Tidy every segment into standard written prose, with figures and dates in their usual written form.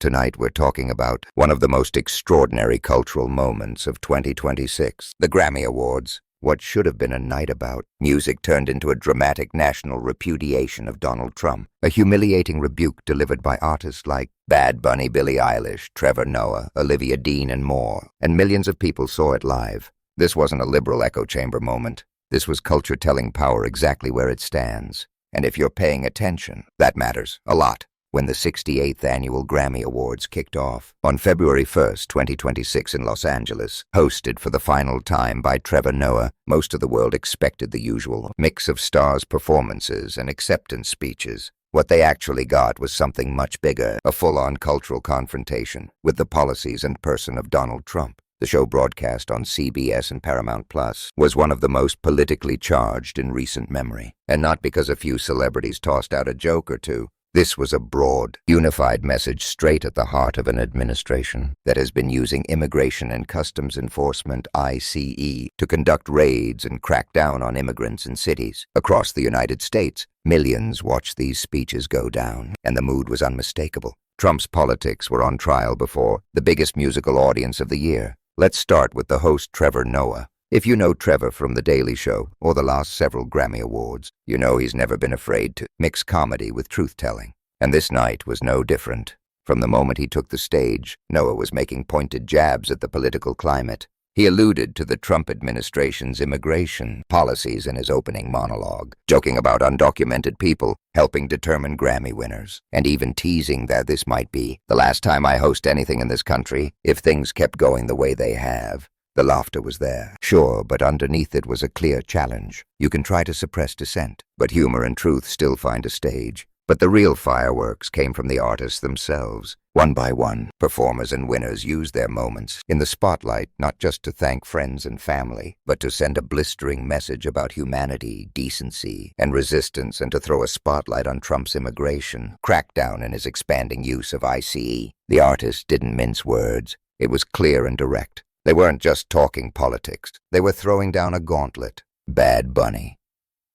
Tonight we're talking about one of the most extraordinary cultural moments of 2026, the Grammy Awards. What should have been a night about music turned into a dramatic national repudiation of Donald Trump, a humiliating rebuke delivered by artists like Bad Bunny, Billie Eilish, Trevor Noah, Olivia Dean, and more, and millions of people saw it live. This wasn't a liberal echo chamber moment. This was culture telling power exactly where it stands. And if you're paying attention, that matters a lot. When the 68th Annual Grammy Awards kicked off on February 1st, 2026 in Los Angeles, hosted for the final time by Trevor Noah, most of the world expected the usual mix of stars' performances and acceptance speeches. What they actually got was something much bigger, a full-on cultural confrontation with the policies and person of Donald Trump. The show, broadcast on CBS and Paramount Plus, was one of the most politically charged in recent memory. And not because a few celebrities tossed out a joke or two. This was a broad, unified message straight at the heart of an administration that has been using Immigration and Customs Enforcement, ICE, to conduct raids and crack down on immigrants in cities. Across the United States, millions watched these speeches go down, and the mood was unmistakable. Trump's politics were on trial before the biggest musical audience of the year. Let's start with the host, Trevor Noah. If you know Trevor from The Daily Show or the last several Grammy Awards, you know he's never been afraid to mix comedy with truth-telling. And this night was no different. From the moment he took the stage, Noah was making pointed jabs at the political climate. He alluded to the Trump administration's immigration policies in his opening monologue, joking about undocumented people helping determine Grammy winners, and even teasing that this might be the last time I host anything in this country if things kept going the way they have. The laughter was there, sure, but underneath it was a clear challenge. You can try to suppress dissent, but humor and truth still find a stage. But the real fireworks came from the artists themselves. One by one, performers and winners used their moments in the spotlight not just to thank friends and family, but to send a blistering message about humanity, decency, and resistance, and to throw a spotlight on Trump's immigration crackdown and his expanding use of ICE. The artists didn't mince words. It was clear and direct. They weren't just talking politics. They were throwing down a gauntlet. Bad Bunny,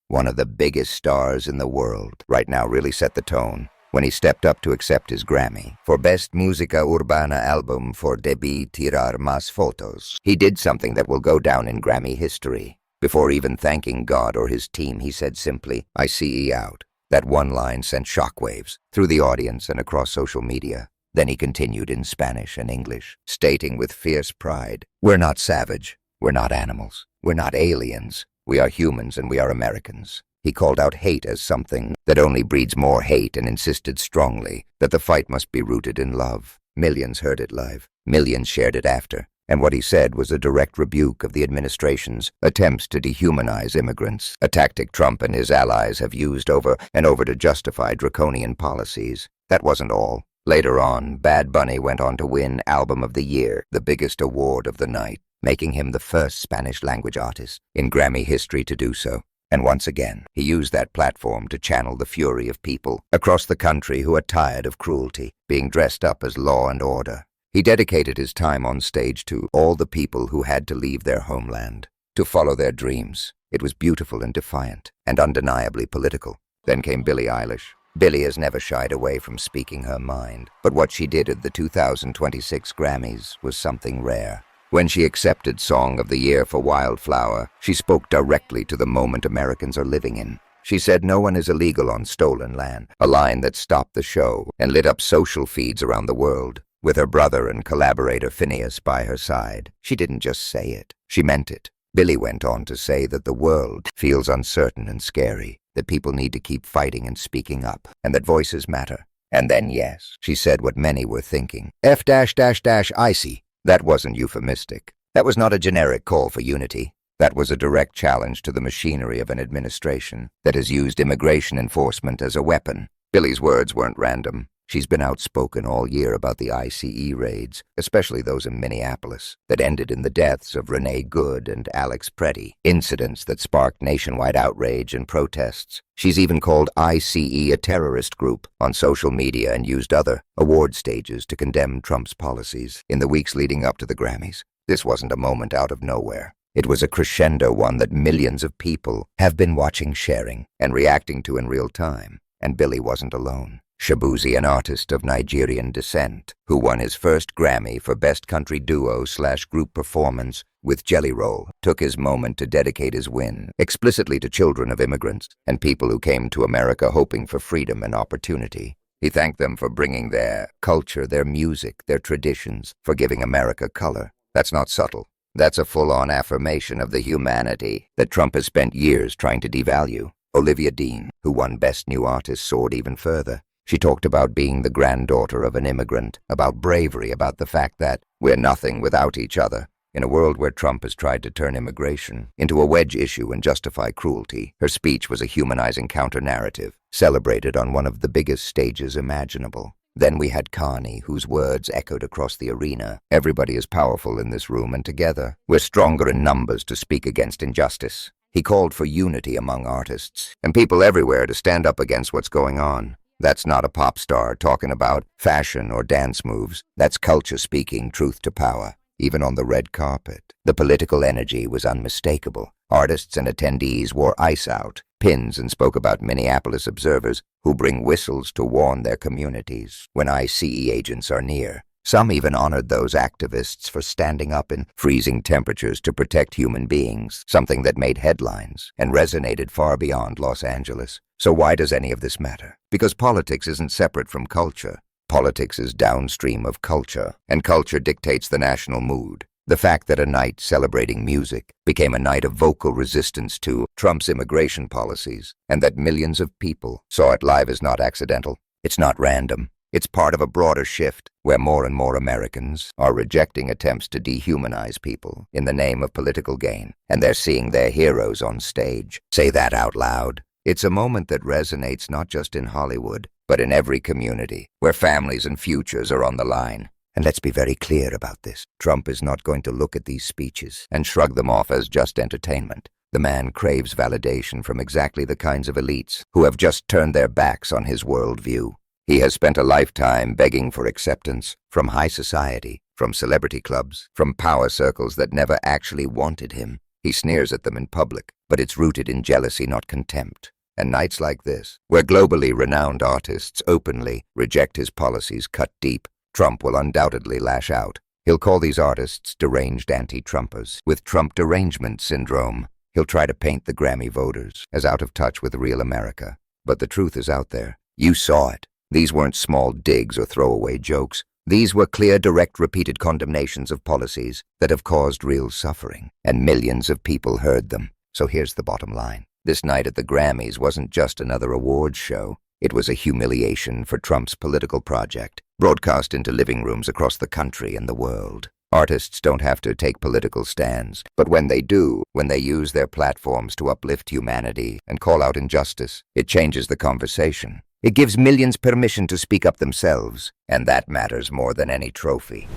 one of the biggest stars in the world, right now really set the tone when he stepped up to accept his Grammy for Best Música Urbana Album for Debí Tirar Más Fotos. He did something that will go down in Grammy history. Before even thanking God or his team, he said simply, "ICE out." That one line sent shockwaves through the audience and across social media. Then he continued in Spanish and English, stating with fierce pride, "We're not savage. We're not animals. We're not aliens. We are humans and we are Americans." He called out hate as something that only breeds more hate and insisted strongly that the fight must be rooted in love. Millions heard it live. Millions shared it after. And what he said was a direct rebuke of the administration's attempts to dehumanize immigrants, a tactic Trump and his allies have used over and over to justify draconian policies. That wasn't all. Later on, Bad Bunny went on to win Album of the Year, the biggest award of the night, making him the first Spanish-language artist in Grammy history to do so. And once again, he used that platform to channel the fury of people across the country who are tired of cruelty, being dressed up as law and order. He dedicated his time on stage to all the people who had to leave their homeland, to follow their dreams. It was beautiful and defiant, and undeniably political. Then came Billie Eilish. Billie has never shied away from speaking her mind, but what she did at the 2026 Grammys was something rare. When she accepted Song of the Year for Wildflower, she spoke directly to the moment Americans are living in. She said no one is illegal on stolen land, a line that stopped the show and lit up social feeds around the world. With her brother and collaborator Phineas by her side, she didn't just say it, she meant it. Billie went on to say that the world feels uncertain and scary, that people need to keep fighting and speaking up, and that voices matter. And then, yes, she said what many were thinking. F-ICE. That wasn't euphemistic. That was not a generic call for unity. That was a direct challenge to the machinery of an administration that has used immigration enforcement as a weapon. Billie's words weren't random. She's been outspoken all year about the ICE raids, especially those in Minneapolis, that ended in the deaths of Renee Good and Alex Preddy, incidents that sparked nationwide outrage and protests. She's even called ICE a terrorist group on social media and used other award stages to condemn Trump's policies in the weeks leading up to the Grammys. This wasn't a moment out of nowhere. It was a crescendo one that millions of people have been watching, sharing, and reacting to in real time. And Billie wasn't alone. Shabuzi, an artist of Nigerian descent, who won his first Grammy for Best Country Duo/Group Performance with Jelly Roll, took his moment to dedicate his win explicitly to children of immigrants and people who came to America hoping for freedom and opportunity. He thanked them for bringing their culture, their music, their traditions, for giving America color. That's not subtle. That's a full-on affirmation of the humanity that Trump has spent years trying to devalue. Olivia Dean, who won Best New Artist, soared even further. She talked about being the granddaughter of an immigrant, about bravery, about the fact that we're nothing without each other. In a world where Trump has tried to turn immigration into a wedge issue and justify cruelty, her speech was a humanizing counter-narrative, celebrated on one of the biggest stages imaginable. Then we had Carney, whose words echoed across the arena. Everybody is powerful in this room, and together, we're stronger in numbers to speak against injustice. He called for unity among artists, and people everywhere to stand up against what's going on. That's not a pop star talking about fashion or dance moves. That's culture speaking truth to power. Even on the red carpet, the political energy was unmistakable. Artists and attendees wore ice out, pins, and spoke about Minneapolis observers who bring whistles to warn their communities when ICE agents are near. Some even honored those activists for standing up in freezing temperatures to protect human beings, something that made headlines and resonated far beyond Los Angeles. So why does any of this matter? Because politics isn't separate from culture. Politics is downstream of culture, and culture dictates the national mood. The fact that a night celebrating music became a night of vocal resistance to Trump's immigration policies, and that millions of people saw it live is not accidental. It's not random. It's part of a broader shift where more and more Americans are rejecting attempts to dehumanize people in the name of political gain, and they're seeing their heroes on stage. Say that out loud. It's a moment that resonates not just in Hollywood, but in every community, where families and futures are on the line. And let's be very clear about this. Trump is not going to look at these speeches and shrug them off as just entertainment. The man craves validation from exactly the kinds of elites who have just turned their backs on his worldview. He has spent a lifetime begging for acceptance from high society, from celebrity clubs, from power circles that never actually wanted him. He sneers at them in public, but it's rooted in jealousy, not contempt. And nights like this, where globally renowned artists openly reject his policies, cut deep, Trump will undoubtedly lash out. He'll call these artists deranged anti-Trumpers with Trump derangement syndrome. He'll try to paint the Grammy voters as out of touch with real America. But the truth is out there. You saw it. These weren't small digs or throwaway jokes. These were clear, direct, repeated condemnations of policies that have caused real suffering, and millions of people heard them. So here's the bottom line. This night at the Grammys wasn't just another awards show. It was a humiliation for Trump's political project, broadcast into living rooms across the country and the world. Artists don't have to take political stands, but when they do, when they use their platforms to uplift humanity and call out injustice, it changes the conversation. It gives millions permission to speak up themselves, and that matters more than any trophy.